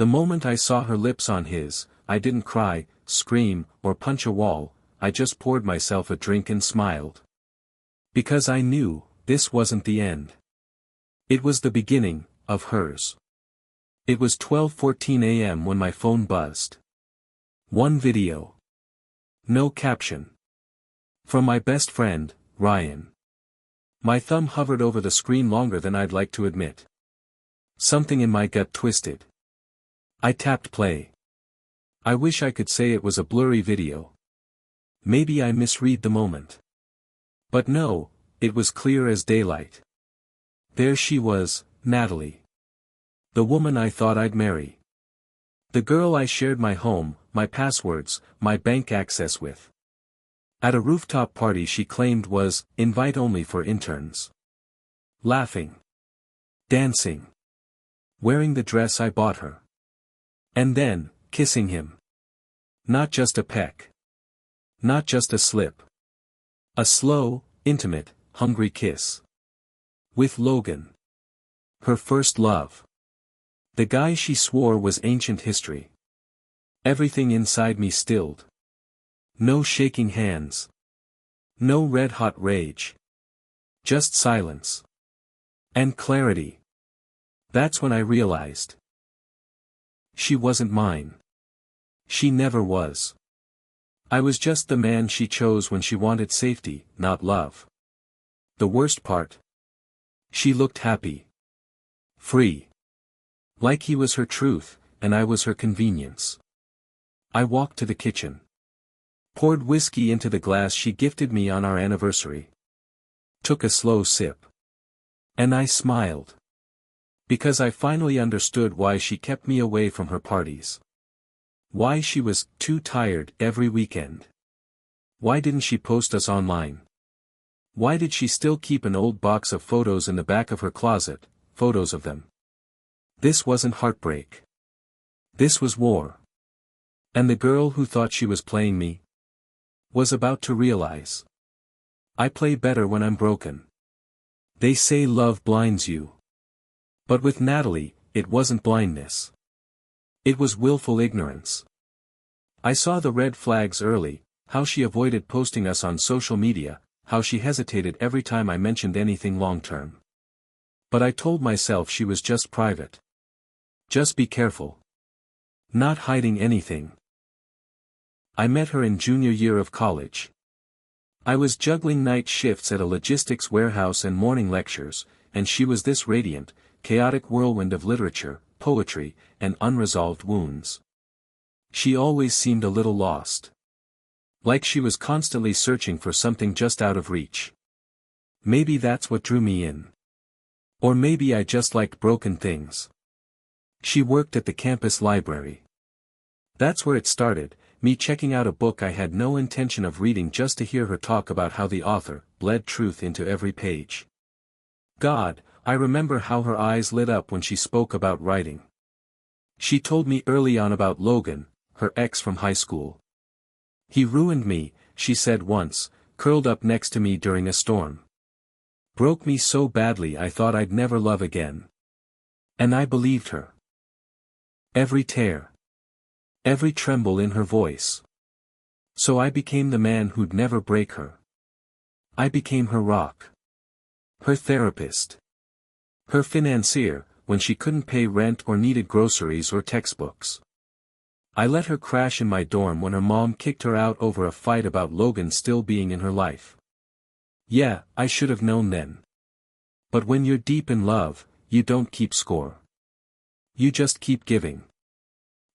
The moment I saw her lips on his, I didn't cry, scream, or punch a wall, I just poured myself a drink and smiled. Because I knew, this wasn't the end. It was the beginning, of hers. It was 12:14 a.m. when my phone buzzed. One video. No caption. From my best friend, Ryan. My thumb hovered over the screen longer than I'd like to admit. Something in my gut twisted. I tapped play. I wish I could say it was a blurry video. Maybe I misread the moment. But no, it was clear as daylight. There she was, Natalie. The woman I thought I'd marry. The girl I shared my home, my passwords, my bank access with. At a rooftop party she claimed was, invite only for interns. Laughing. Dancing. Wearing the dress I bought her. And then, kissing him. Not just a peck. Not just a slip. A slow, intimate, hungry kiss. With Logan. Her first love. The guy she swore was ancient history. Everything inside me stilled. No shaking hands. No red-hot rage. Just silence. And clarity. That's when I realized. She wasn't mine. She never was. I was just the man she chose when she wanted safety, not love. The worst part? She looked happy. Free. Like he was her truth, and I was her convenience. I walked to the kitchen. Poured whiskey into the glass she gifted me on our anniversary. Took a slow sip. And I smiled. Because I finally understood why she kept me away from her parties. Why she was too tired every weekend. Why didn't she post us online? Why did she still keep an old box of photos in the back of her closet, photos of them? This wasn't heartbreak. This was war. And the girl who thought she was playing me was about to realize. I play better when I'm broken. They say love blinds you. But with Natalie, it wasn't blindness. It was willful ignorance. I saw the red flags early, how she avoided posting us on social media, how she hesitated every time I mentioned anything long-term. But I told myself she was just private. Just be careful. Not hiding anything. I met her in junior year of college. I was juggling night shifts at a logistics warehouse and morning lectures, and she was this radiant, chaotic whirlwind of literature, poetry, and unresolved wounds. She always seemed a little lost. Like she was constantly searching for something just out of reach. Maybe that's what drew me in. Or maybe I just liked broken things. She worked at the campus library. That's where it started, me checking out a book I had no intention of reading just to hear her talk about how the author bled truth into every page. God, I remember how her eyes lit up when she spoke about writing. She told me early on about Logan, her ex from high school. He ruined me, she said once, curled up next to me during a storm. Broke me so badly I thought I'd never love again. And I believed her. Every tear. Every tremble in her voice. So I became the man who'd never break her. I became her rock. Her therapist. Her financier, when she couldn't pay rent or needed groceries or textbooks. I let her crash in my dorm when her mom kicked her out over a fight about Logan still being in her life. Yeah, I should have known then. But when you're deep in love, you don't keep score. You just keep giving.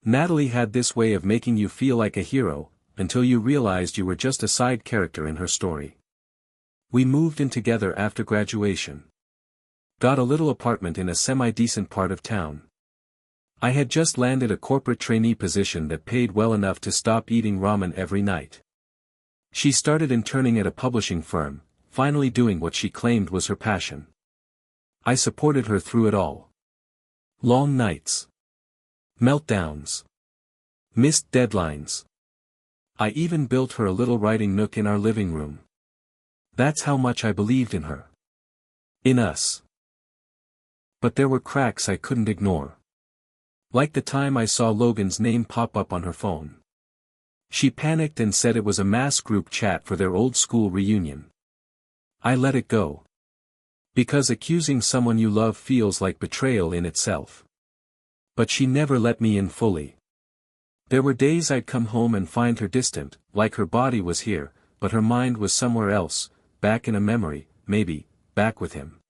Natalie had this way of making you feel like a hero, until you realized you were just a side character in her story. We moved in together after graduation. Got a little apartment in a semi-decent part of town. I had just landed a corporate trainee position that paid well enough to stop eating ramen every night. She started interning at a publishing firm, finally doing what she claimed was her passion. I supported her through it all. Long nights. Meltdowns. Missed deadlines. I even built her a little writing nook in our living room. That's how much I believed in her. In us. But there were cracks I couldn't ignore. Like the time I saw Logan's name pop up on her phone. She panicked and said it was a mass group chat for their old school reunion. I let it go. Because accusing someone you love feels like betrayal in itself. But she never let me in fully. There were days I'd come home and find her distant, like her body was here, but her mind was somewhere else, back in a memory, maybe, back with him.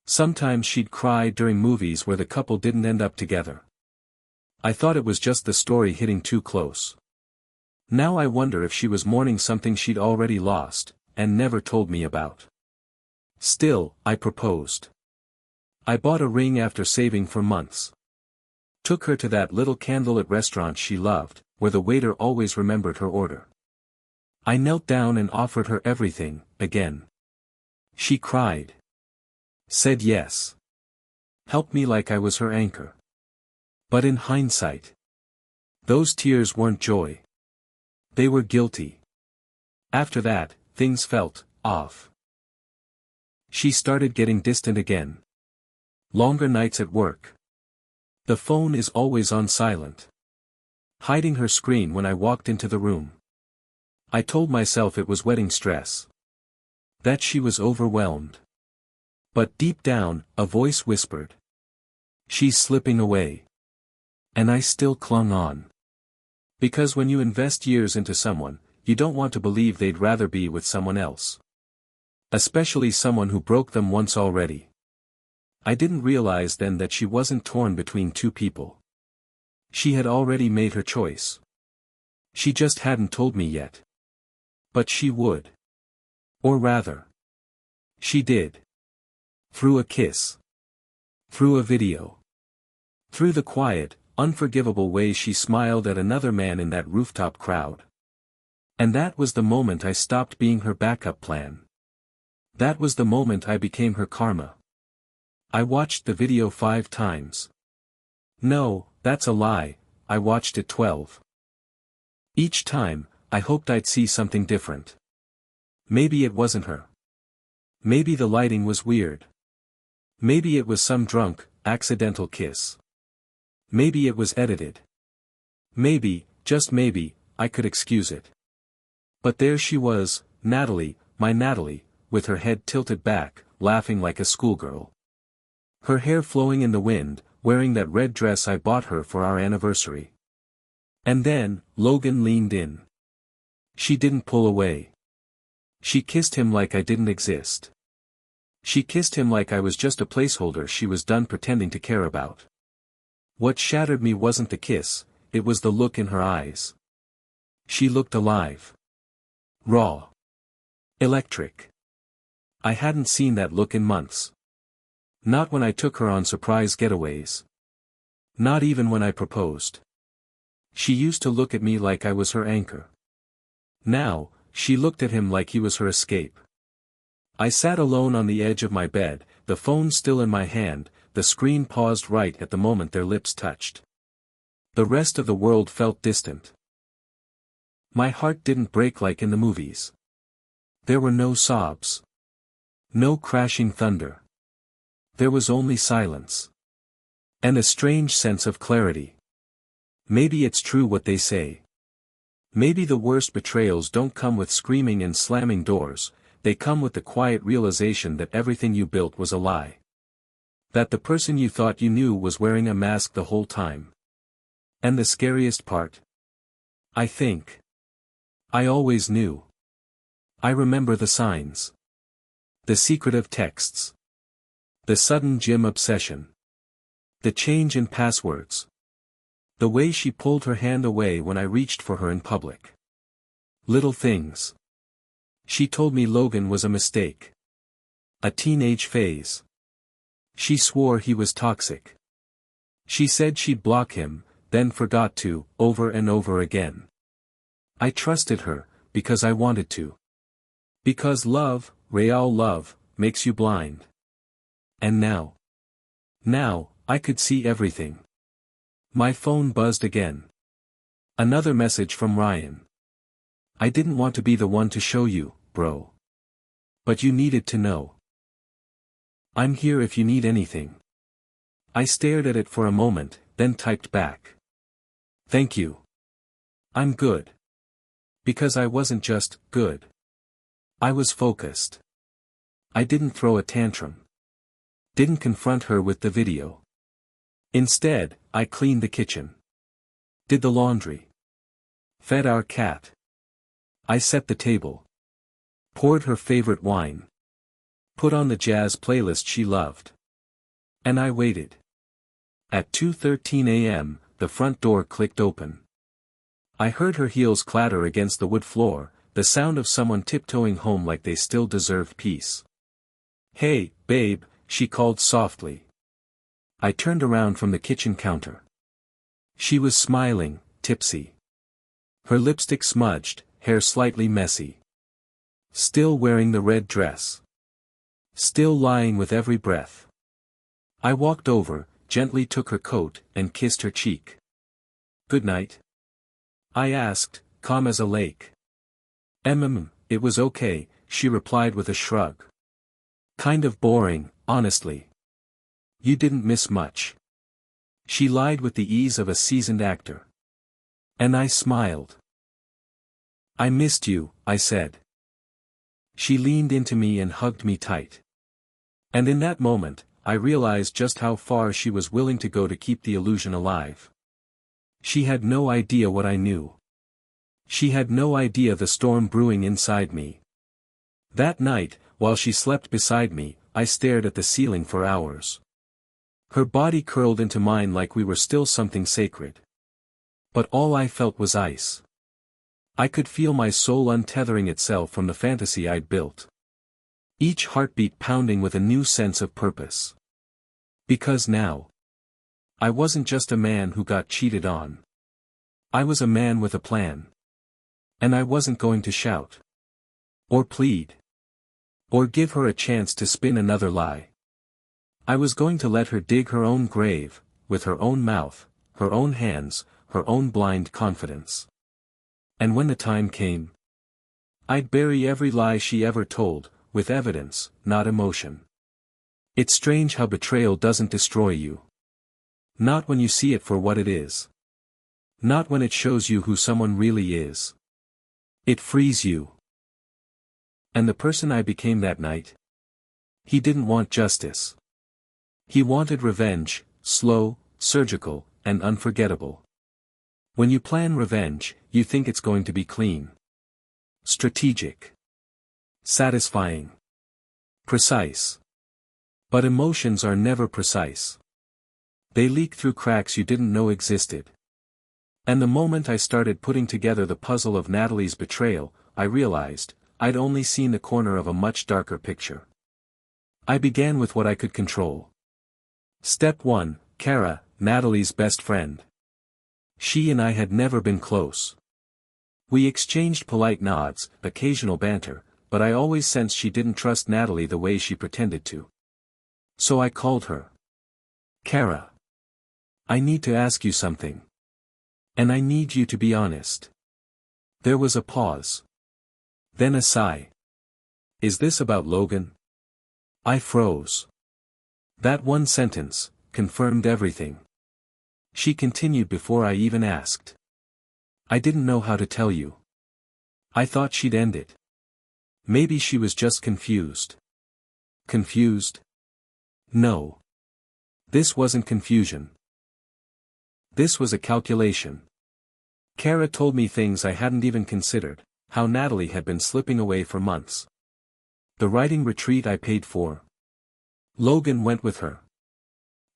Sometimes she'd cry during movies where the couple didn't end up together. I thought it was just the story hitting too close. Now I wonder if she was mourning something she'd already lost, and never told me about. Still, I proposed. I bought a ring after saving for months. Took her to that little candlelit restaurant she loved, where the waiter always remembered her order. I knelt down and offered her everything, again. She cried. Said yes. Helped me like I was her anchor. But in hindsight, those tears weren't joy. They were guilty. After that, things felt off. She started getting distant again. Longer nights at work. The phone is always on silent. Hiding her screen when I walked into the room. I told myself it was wedding stress. That she was overwhelmed. But deep down, a voice whispered. She's slipping away. And I still clung on. Because when you invest years into someone, you don't want to believe they'd rather be with someone else. Especially someone who broke them once already. I didn't realize then that she wasn't torn between two people. She had already made her choice. She just hadn't told me yet. But she would. Or rather. She did. Through a kiss. Through a video. Through the quiet, unforgivable way she smiled at another man in that rooftop crowd. And that was the moment I stopped being her backup plan. That was the moment I became her karma. I watched the video 5 times. No, that's a lie, I watched it 12. Each time, I hoped I'd see something different. Maybe it wasn't her. Maybe the lighting was weird. Maybe it was some drunk, accidental kiss. Maybe it was edited. Maybe, just maybe, I could excuse it. But there she was, Natalie, my Natalie, with her head tilted back, laughing like a schoolgirl. Her hair flowing in the wind, wearing that red dress I bought her for our anniversary. And then, Logan leaned in. She didn't pull away. She kissed him like I didn't exist. She kissed him like I was just a placeholder she was done pretending to care about. What shattered me wasn't the kiss, it was the look in her eyes. She looked alive. Raw. Electric. I hadn't seen that look in months. Not when I took her on surprise getaways. Not even when I proposed. She used to look at me like I was her anchor. Now, she looked at him like he was her escape. I sat alone on the edge of my bed, the phone still in my hand, the screen paused right at the moment their lips touched. The rest of the world felt distant. My heart didn't break like in the movies. There were no sobs. No crashing thunder. There was only silence. And a strange sense of clarity. Maybe it's true what they say. Maybe the worst betrayals don't come with screaming and slamming doors, they come with the quiet realization that everything you built was a lie. That the person you thought you knew was wearing a mask the whole time. And the scariest part? I think. I always knew. I remember the signs. The secretive texts. The sudden gym obsession. The change in passwords. The way she pulled her hand away when I reached for her in public. Little things. She told me Logan was a mistake. A teenage phase. She swore he was toxic. She said she'd block him, then forgot to, over and over again. I trusted her, because I wanted to. Because love, real love, makes you blind. And now. Now, I could see everything. My phone buzzed again. Another message from Ryan. I didn't want to be the one to show you, bro. But you needed to know. I'm here if you need anything. I stared at it for a moment, then typed back. Thank you. I'm good. Because I wasn't just good. I was focused. I didn't throw a tantrum. Didn't confront her with the video. Instead, I cleaned the kitchen. Did the laundry. Fed our cat. I set the table. Poured her favorite wine. Put on the jazz playlist she loved. And I waited. At 2:13 a.m., the front door clicked open. I heard her heels clatter against the wood floor, the sound of someone tiptoeing home like they still deserved peace. Hey, babe, she called softly. I turned around from the kitchen counter. She was smiling, tipsy. Her lipstick smudged, hair slightly messy. Still wearing the red dress. Still lying with every breath. I walked over, gently took her coat, and kissed her cheek. Good night? I asked, calm as a lake. It was okay, she replied with a shrug. Kind of boring, honestly. You didn't miss much. She lied with the ease of a seasoned actor. And I smiled. I missed you, I said. She leaned into me and hugged me tight. And in that moment, I realized just how far she was willing to go to keep the illusion alive. She had no idea what I knew. She had no idea the storm brewing inside me. That night, while she slept beside me, I stared at the ceiling for hours. Her body curled into mine like we were still something sacred. But all I felt was ice. I could feel my soul untethering itself from the fantasy I'd built. Each heartbeat pounding with a new sense of purpose. Because now, I wasn't just a man who got cheated on. I was a man with a plan. And I wasn't going to shout. Or plead. Or give her a chance to spin another lie. I was going to let her dig her own grave, with her own mouth, her own hands, her own blind confidence. And when the time came, I'd bury every lie she ever told, with evidence, not emotion. It's strange how betrayal doesn't destroy you. Not when you see it for what it is. Not when it shows you who someone really is. It frees you. And the person I became that night? He didn't want justice. He wanted revenge, slow, surgical, and unforgettable. When you plan revenge, you think it's going to be clean. Strategic. Satisfying. Precise. But emotions are never precise. They leak through cracks you didn't know existed. And the moment I started putting together the puzzle of Natalie's betrayal, I realized, I'd only seen the corner of a much darker picture. I began with what I could control. Step 1, Kara, Natalie's best friend. She and I had never been close. We exchanged polite nods, occasional banter, but I always sensed she didn't trust Natalie the way she pretended to. So I called her. Kara. I need to ask you something. And I need you to be honest. There was a pause. Then a sigh. Is this about Logan? I froze. That one sentence confirmed everything. She continued before I even asked. I didn't know how to tell you. I thought she'd end it. Maybe she was just confused. Confused? No. This wasn't confusion. This was a calculation. Kara told me things I hadn't even considered, how Natalie had been slipping away for months. The writing retreat I paid for. Logan went with her.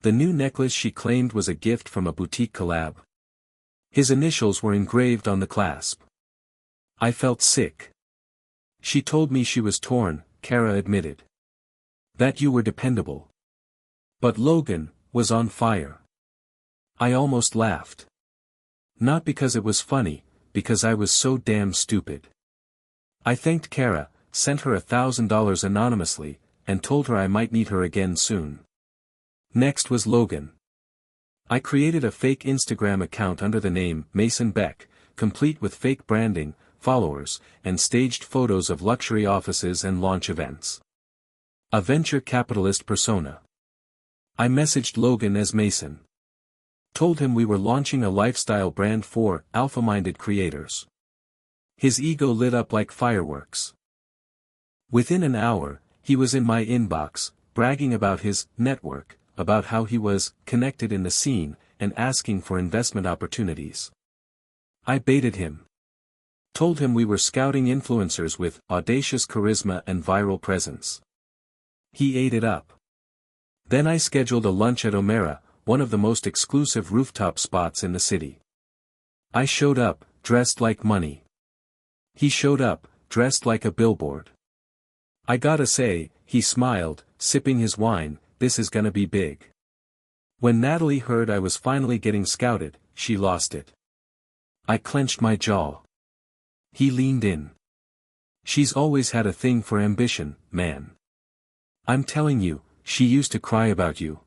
The new necklace she claimed was a gift from a boutique collab. His initials were engraved on the clasp. I felt sick. She told me she was torn, Kara admitted. That you were dependable. But Logan was on fire. I almost laughed. Not because it was funny, because I was so damn stupid. I thanked Kara, sent her $1,000 anonymously, and told her I might meet her again soon. Next was Logan. I created a fake Instagram account under the name Mason Beck, complete with fake branding, followers, and staged photos of luxury offices and launch events. A venture capitalist persona. I messaged Logan as Mason. Told him we were launching a lifestyle brand for alpha-minded creators. His ego lit up like fireworks. Within an hour, he was in my inbox, bragging about his network, about how he was connected in the scene, and asking for investment opportunities. I baited him. Told him we were scouting influencers with audacious charisma and viral presence. He ate it up. Then I scheduled a lunch at Omera, one of the most exclusive rooftop spots in the city. I showed up, dressed like money. He showed up, dressed like a billboard. I gotta say, he smiled, sipping his wine, this is gonna be big. When Natalie heard I was finally getting scouted, she lost it. I clenched my jaw. He leaned in. She's always had a thing for ambition, man. I'm telling you, she used to cry about you.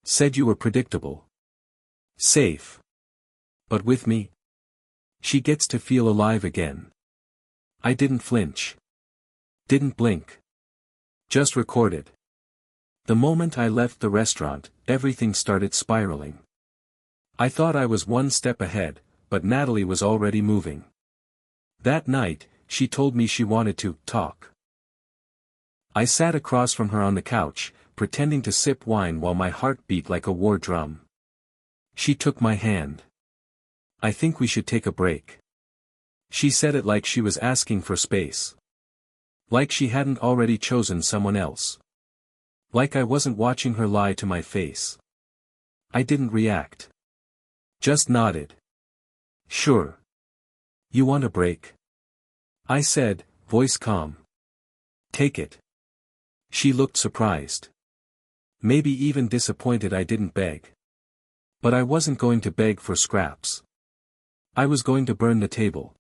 Said you were predictable. Safe. But with me? She gets to feel alive again. I didn't flinch. Didn't blink. Just recorded. The moment I left the restaurant, everything started spiraling. I thought I was one step ahead, but Natalie was already moving. That night, she told me she wanted to talk. I sat across from her on the couch, pretending to sip wine while my heart beat like a war drum. She took my hand. I think we should take a break. She said it like she was asking for space. Like she hadn't already chosen someone else. Like I wasn't watching her lie to my face. I didn't react. Just nodded. Sure. You want a break? I said, voice calm. Take it. She looked surprised. Maybe even disappointed I didn't beg. But I wasn't going to beg for scraps. I was going to burn the table.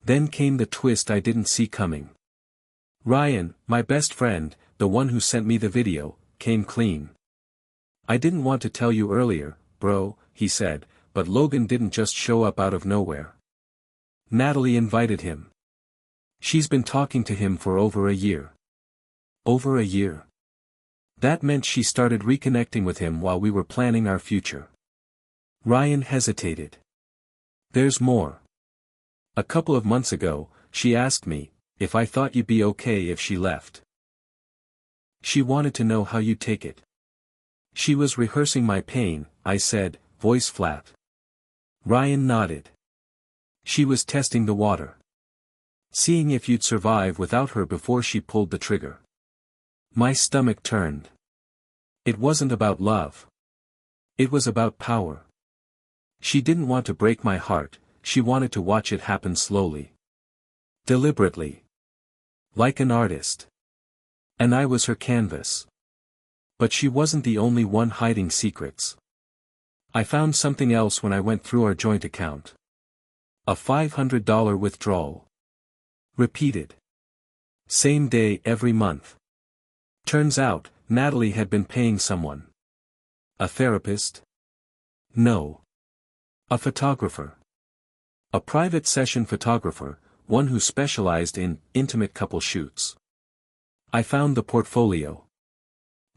Then came the twist I didn't see coming. Ryan, my best friend, the one who sent me the video, came clean. I didn't want to tell you earlier, bro, he said, but Logan didn't just show up out of nowhere. Natalie invited him. She's been talking to him for over a year. Over a year. That meant she started reconnecting with him while we were planning our future. Ryan hesitated. There's more. A couple of months ago, she asked me if I thought you'd be okay if she left. She wanted to know how you'd take it. She was rehearsing my pain, I said, voice flat. Ryan nodded. She was testing the water. Seeing if you'd survive without her before she pulled the trigger. My stomach turned. It wasn't about love. It was about power. She didn't want to break my heart, she wanted to watch it happen slowly. Deliberately. Like an artist. And I was her canvas. But she wasn't the only one hiding secrets. I found something else when I went through our joint account. A $500 withdrawal. Repeated. Same day every month. Turns out, Natalie had been paying someone. A therapist? No. A photographer. A private session photographer, one who specialized in intimate couple shoots. I found the portfolio.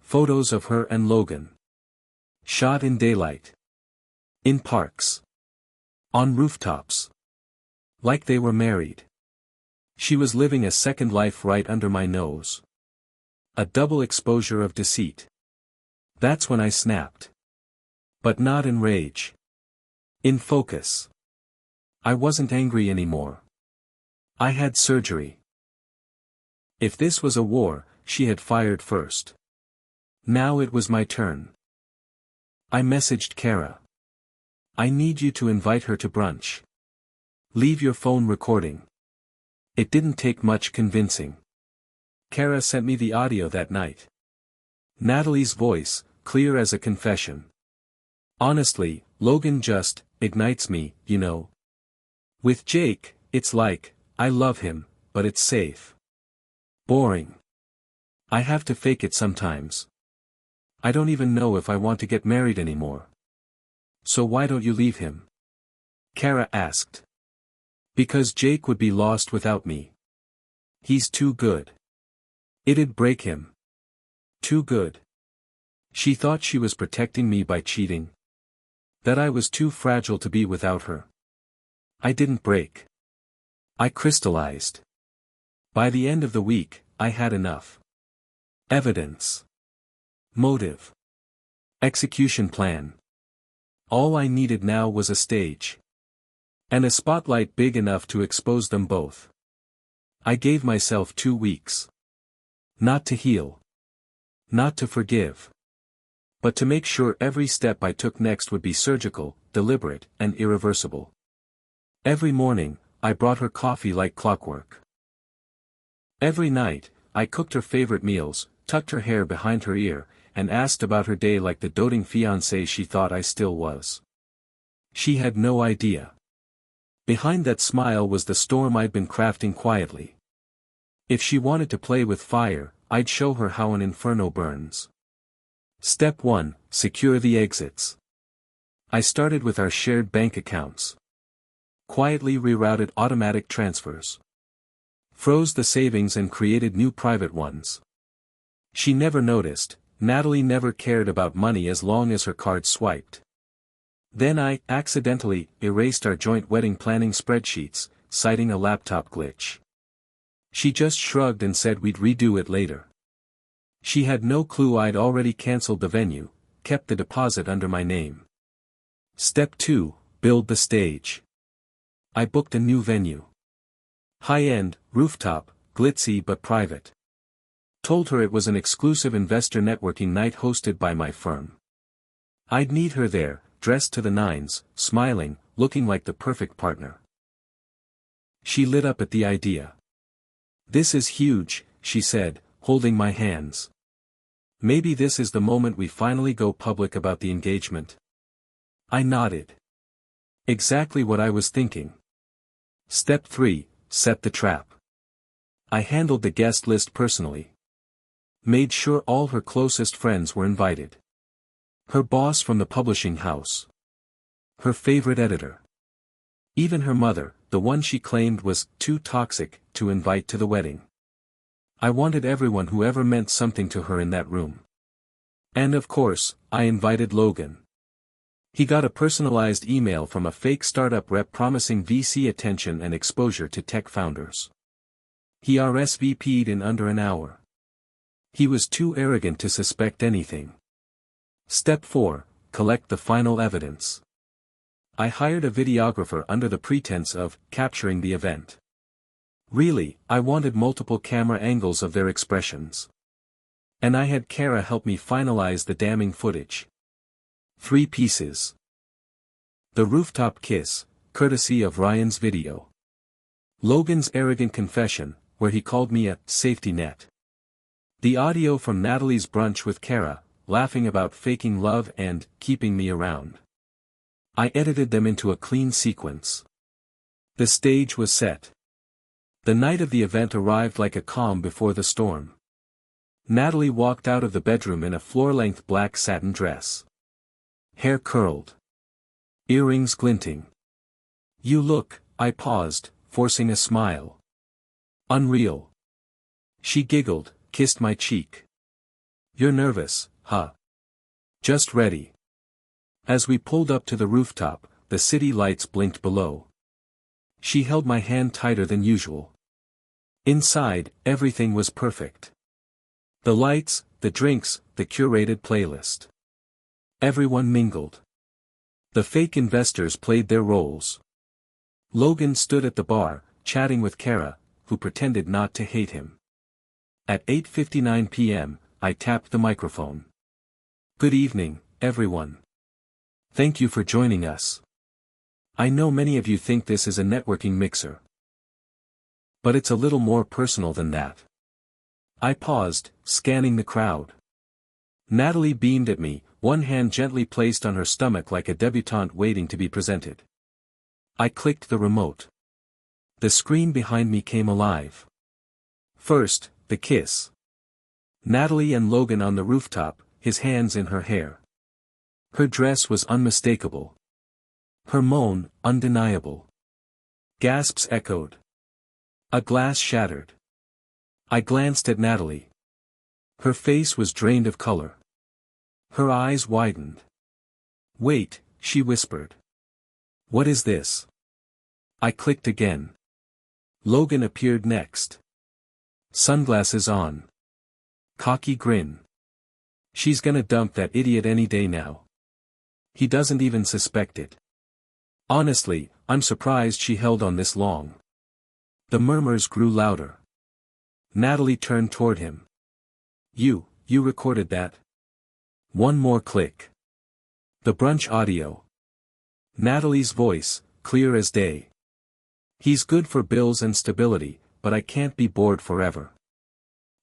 Photos of her and Logan. Shot in daylight. In parks. On rooftops. Like they were married. She was living a second life right under my nose. A double exposure of deceit. That's when I snapped. But not in rage. In focus. I wasn't angry anymore. I had surgery. If this was a war, she had fired first. Now it was my turn. I messaged Kara. I need you to invite her to brunch. Leave your phone recording. It didn't take much convincing. Kara sent me the audio that night. Natalie's voice, clear as a confession. Honestly, Logan just ignites me, you know. With Jake, it's like, I love him, but it's safe. Boring. I have to fake it sometimes. I don't even know if I want to get married anymore. So why don't you leave him? Kara asked. Because Jake would be lost without me. He's too good. It'd break him. Too good. She thought she was protecting me by cheating. That I was too fragile to be without her. I didn't break. I crystallized. By the end of the week, I had enough. Evidence. Motive. Execution plan. All I needed now was a stage. And a spotlight big enough to expose them both. I gave myself 2 weeks. Not to heal. Not to forgive. But to make sure every step I took next would be surgical, deliberate, and irreversible. Every morning, I brought her coffee like clockwork. Every night, I cooked her favorite meals, tucked her hair behind her ear, and asked about her day like the doting fiancé she thought I still was. She had no idea. Behind that smile was the storm I'd been crafting quietly. If she wanted to play with fire, I'd show her how an inferno burns. Step 1, secure the exits. I started with our shared bank accounts. Quietly rerouted automatic transfers. Froze the savings and created new private ones. She never noticed, Natalie never cared about money as long as her card swiped. Then I accidentally erased our joint wedding planning spreadsheets, citing a laptop glitch. She just shrugged and said we'd redo it later. She had no clue I'd already cancelled the venue, kept the deposit under my name. Step 2, build the stage. I booked a new venue. High-end, rooftop, glitzy but private. Told her it was an exclusive investor networking night hosted by my firm. I'd need her there, dressed to the nines, smiling, looking like the perfect partner. She lit up at the idea. "This is huge," she said, holding my hands. "Maybe this is the moment we finally go public about the engagement." I nodded. Exactly what I was thinking. Step 3, set the trap. I handled the guest list personally. Made sure all her closest friends were invited. Her boss from the publishing house. Her favorite editor. Even her mother, the one she claimed was too toxic to invite to the wedding. I wanted everyone who ever meant something to her in that room. And of course, I invited Logan. He got a personalized email from a fake startup rep promising VC attention and exposure to tech founders. He RSVP'd in under an hour. He was too arrogant to suspect anything. Step 4, collect the final evidence. I hired a videographer under the pretense of capturing the event. Really, I wanted multiple camera angles of their expressions. And I had Kara help me finalize the damning footage. 3 pieces. The rooftop kiss, courtesy of Ryan's video. Logan's arrogant confession, where he called me a safety net. The audio from Natalie's brunch with Kara, laughing about faking love and keeping me around. I edited them into a clean sequence. The stage was set. The night of the event arrived like a calm before the storm. Natalie walked out of the bedroom in a floor-length black satin dress. Hair curled. Earrings glinting. "You look," I paused, forcing a smile. "Unreal." She giggled, kissed my cheek. "You're nervous, huh?" "Just ready." As we pulled up to the rooftop, the city lights blinked below. She held my hand tighter than usual. Inside, everything was perfect. The lights, the drinks, the curated playlist. Everyone mingled. The fake investors played their roles. Logan stood at the bar, chatting with Kara, who pretended not to hate him. At 8:59 p.m., I tapped the microphone. "Good evening, everyone. Thank you for joining us. I know many of you think this is a networking mixer. But it's a little more personal than that." I paused, scanning the crowd. Natalie beamed at me, one hand gently placed on her stomach like a debutante waiting to be presented. I clicked the remote. The screen behind me came alive. First, the kiss. Natalie and Logan on the rooftop, his hands in her hair. Her dress was unmistakable. Her moan, undeniable. Gasps echoed. A glass shattered. I glanced at Natalie. Her face was drained of color. Her eyes widened. "Wait," she whispered. "What is this?" I clicked again. Logan appeared next. Sunglasses on. Cocky grin. "She's gonna dump that idiot any day now. He doesn't even suspect it. Honestly, I'm surprised she held on this long." The murmurs grew louder. Natalie turned toward him. You recorded that?" One more click. The brunch audio. Natalie's voice, clear as day. "He's good for bills and stability, but I can't be bored forever.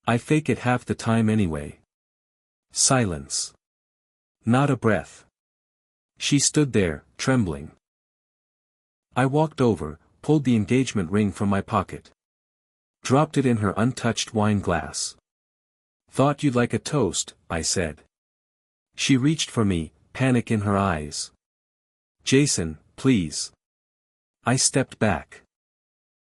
I fake it half the time anyway." Silence. Not a breath. She stood there, trembling. I walked over, pulled the engagement ring from my pocket. Dropped it in her untouched wine glass. "Thought you'd like a toast," I said. She reached for me, panic in her eyes. "Jason, please." I stepped back.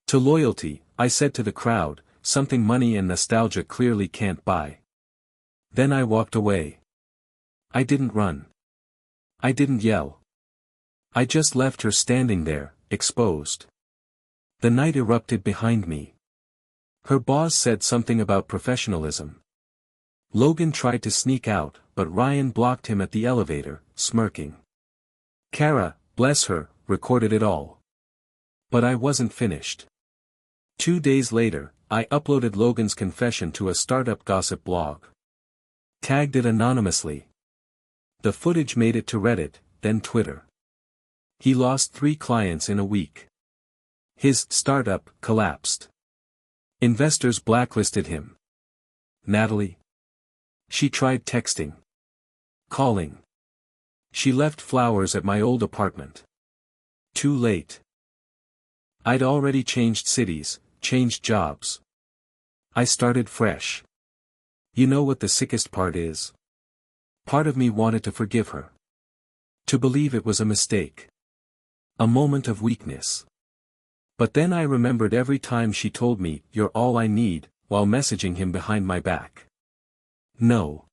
"To loyalty," I said to the crowd, "something money and nostalgia clearly can't buy." Then I walked away. I didn't run. I didn't yell. I just left her standing there, exposed. The night erupted behind me. Her boss said something about professionalism. Logan tried to sneak out, but Ryan blocked him at the elevator, smirking. Kara, bless her, recorded it all. But I wasn't finished. 2 days later, I uploaded Logan's confession to a startup gossip blog. Tagged it anonymously. The footage made it to Reddit, then Twitter. He lost 3 clients in a week. His startup collapsed. Investors blacklisted him. Natalie? She tried texting. Calling. She left flowers at my old apartment. Too late. I'd already changed cities, changed jobs. I started fresh. You know what the sickest part is? Part of me wanted to forgive her. To believe it was a mistake. A moment of weakness. But then I remembered every time she told me, "You're all I need," while messaging him behind my back. No.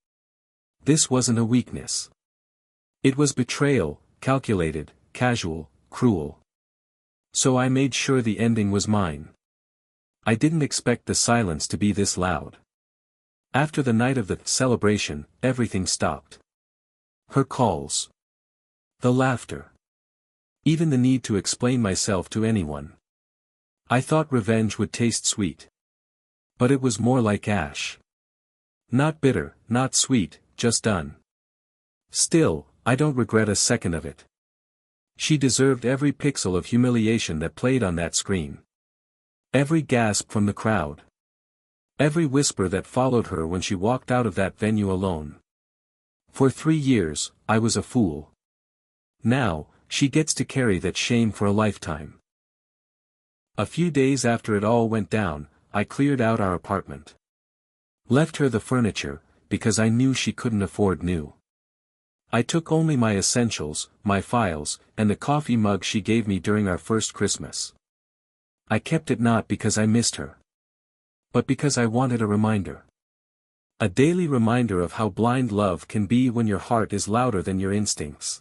This wasn't a weakness. It was betrayal, calculated, casual, cruel. So I made sure the ending was mine. I didn't expect the silence to be this loud. After the night of the celebration, everything stopped. Her calls. The laughter. Even the need to explain myself to anyone. I thought revenge would taste sweet. But it was more like ash. Not bitter, not sweet, just done. Still, I don't regret a second of it. She deserved every pixel of humiliation that played on that screen. Every gasp from the crowd. Every whisper that followed her when she walked out of that venue alone. For 3 years, I was a fool. Now, she gets to carry that shame for a lifetime. A few days after it all went down, I cleared out our apartment. Left her the furniture, because I knew she couldn't afford new. I took only my essentials, my files, and the coffee mug she gave me during our first Christmas. I kept it not because I missed her, but because I wanted a reminder. A daily reminder of how blind love can be when your heart is louder than your instincts.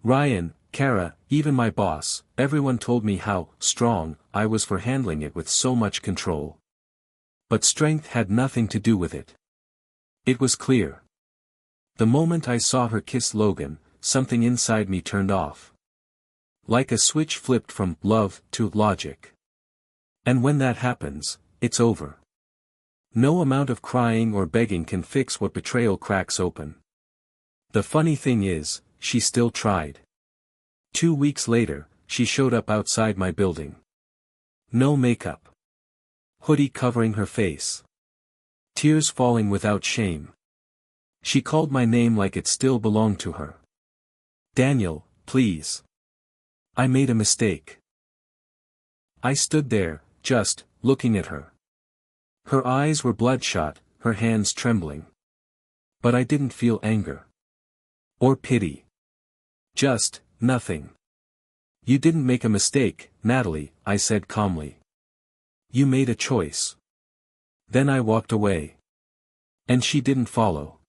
Ryan, Kara, even my boss, everyone told me how strong I was for handling it with so much control. But strength had nothing to do with it. It was clear. The moment I saw her kiss Logan, something inside me turned off. Like a switch flipped from love to logic. And when that happens, it's over. No amount of crying or begging can fix what betrayal cracks open. The funny thing is, she still tried. 2 weeks later, she showed up outside my building. No makeup. Hoodie covering her face. Tears falling without shame. She called my name like it still belonged to her. "Daniel, please. I made a mistake." I stood there, just looking at her. Her eyes were bloodshot, her hands trembling. But I didn't feel anger. Or pity. Just nothing. "You didn't make a mistake, Natalie," I said calmly. "You made a choice." Then I walked away. And she didn't follow.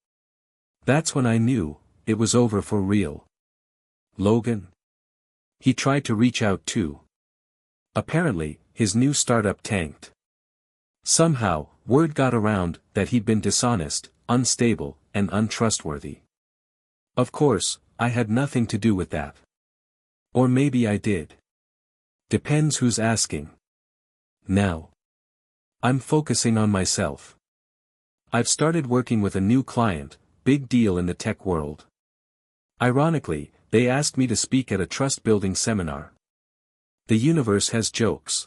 That's when I knew, it was over for real. Logan? He tried to reach out too. Apparently, his new startup tanked. Somehow, word got around that he'd been dishonest, unstable, and untrustworthy. Of course, I had nothing to do with that. Or maybe I did. Depends who's asking. Now, I'm focusing on myself. I've started working with a new client, big deal in the tech world. Ironically, they asked me to speak at a trust-building seminar. The universe has jokes.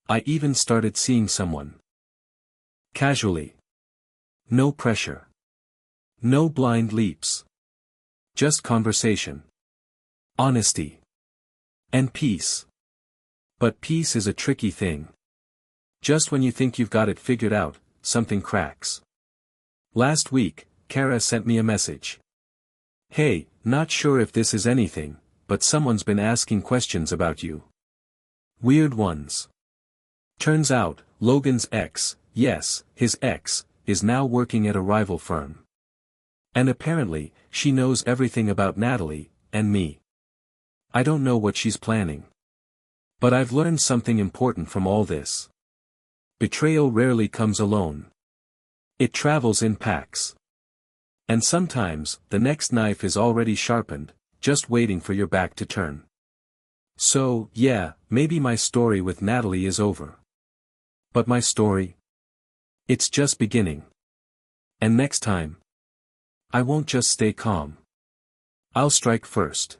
I even started seeing someone. Casually. No pressure. No blind leaps. Just conversation. Honesty. And peace. But peace is a tricky thing. Just when you think you've got it figured out, something cracks. Last week, Kara sent me a message. Hey, not sure if this is anything, but someone's been asking questions about you. Weird ones. Turns out, Logan's ex, yes, his ex, is now working at a rival firm. And apparently, she knows everything about Natalie, and me. I don't know what she's planning. But I've learned something important from all this. Betrayal rarely comes alone. It travels in packs. And sometimes, the next knife is already sharpened, just waiting for your back to turn. So, yeah, maybe my story with Natalie is over. But my story? It's just beginning. And next time, I won't just stay calm. I'll strike first.